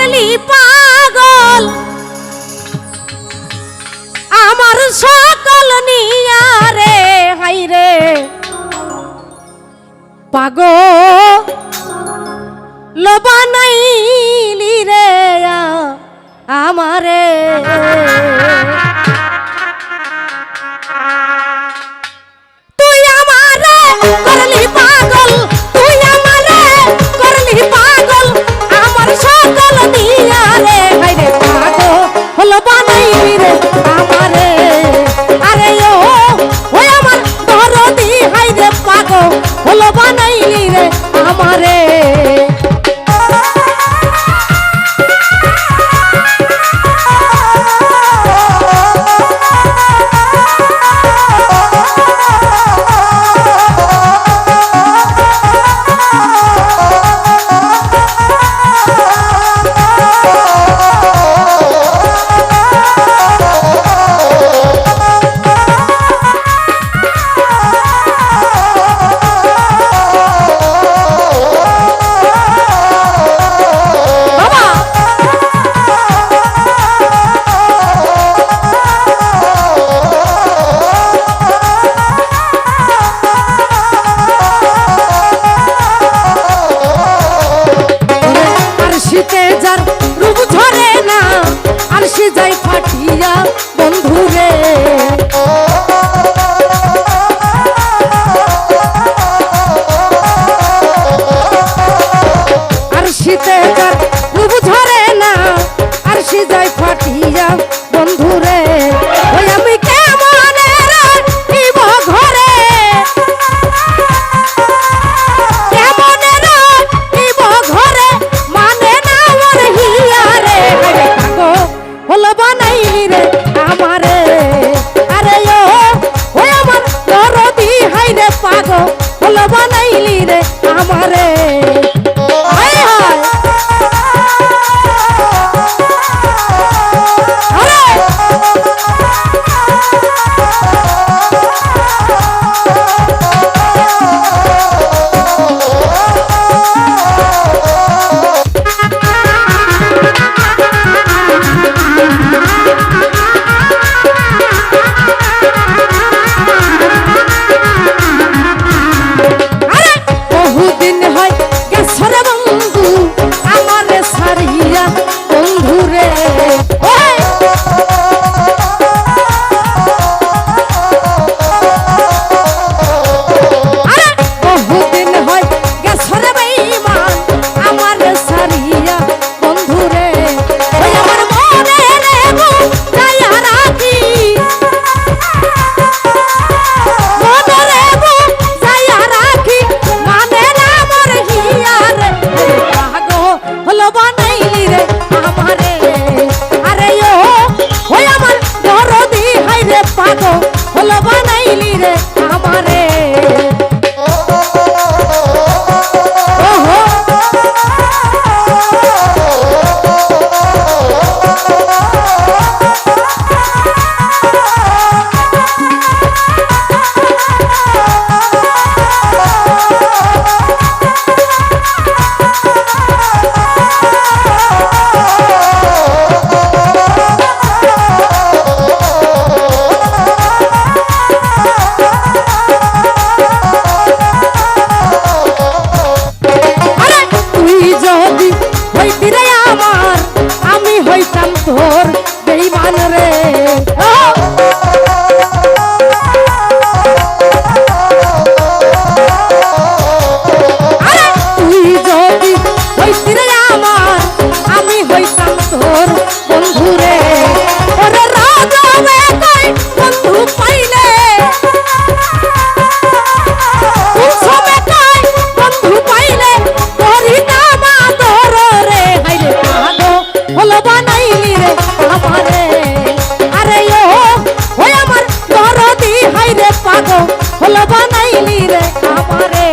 করলি পাগল আমার সকল নিয়া রে হাই রে পাগল বানাইলি রে আমারে তুই আমারে করলি পাগল তুই আমারে করলি পাগল আমার সকল নিয়া রে হাই রে পাগল বানাইলি রে আমারে আরে ও আমার দরদি হাই রে পাগল বানাইলি রে আমারে যার রূপ ঝরে না আর সে যাই ফাটিয়া বন্ধুরে আর শীতে যার রূপ ঝরে না আর সে যাই ফাটিয়া বন্ধুরে ওই আমি কেমন রাখিব ঘরে কেমন রাখিব ঘরে মানে হলো বানাইলি রে আমারে আরে ও আমার দরদি হাই রে পাগল হলো বানাইলি রে আমারে হায় হায় হলো বানাইলি রে আমারে তোর বেঈমান রে তুই যদি হইতি রে আমার আমি হইতাম তোর বন্ধু রে ওরে রাজবে কই বন্ধু পাইলে উৎসবে কই বন্ধু পাইলে তোরি নাম আদর রে হাইরে পাগল হলো বানাইলি রে আমারে আরে ও আমার দরদি হাই রে পাগল হলো বানাইলি রে আমারে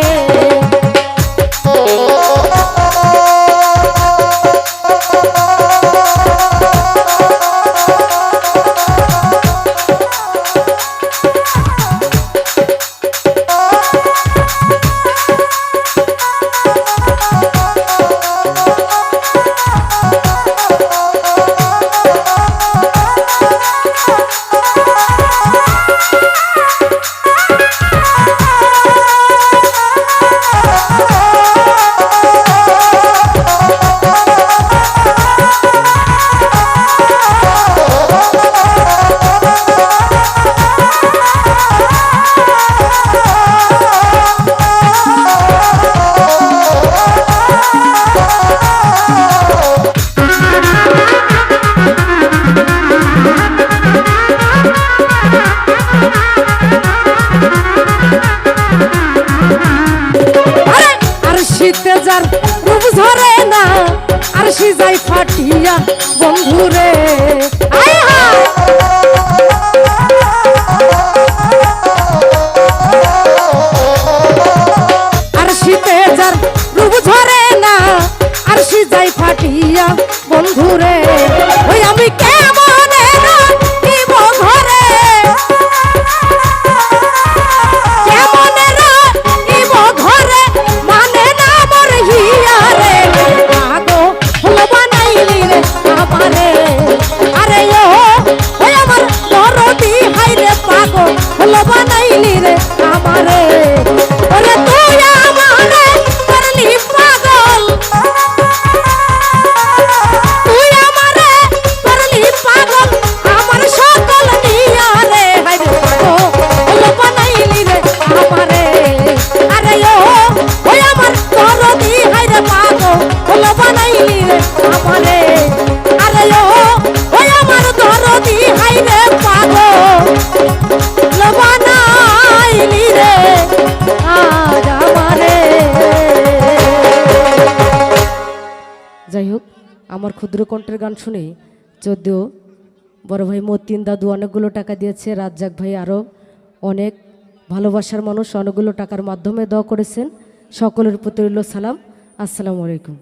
যায় ফাটিয়া বন্ধুরে আয় হায় আর শীতে যার রূপ ঝরে না আর শী যায় ফাটিয়া বন্ধুরে ওই আমি কেমনে রাখিব ঘরে কেমনে রাখিব ঘরে মানে না মোর হিয়া রে আগো হলো বানাইলি রে আমারে আরে ও ওই আমার দরদি হাই রে পাগো হলো বানাইলি রে আমারে ওরে তুই আমারে করলি পাগল তুই আমারে করলি পাগল আমার সকল নিয়া রে হাই রে পাগো হলো বানাইলি রে আমারে আরে ও ওই আমার দরদি হাই রে পাগো হলো বানাইলি রে আমারে আরে ও ওই আমার দরদি হাই রে পাগো হলো বানাইলি রে আজ আমারে যাই হোক আমার ক্ষুদ্র কণ্ঠের গান শুনে যদিও বড় ভাই মতিন দাদু অনেকগুলো টাকা দিয়েছে রাজ্জাক ভাই আরও অনেক ভালোবাসার মানুষ অনেকগুলো টাকার মাধ্যমে দোয়া করেছেন সকলের প্রতি রইল সালাম আসসালামু আলাইকুম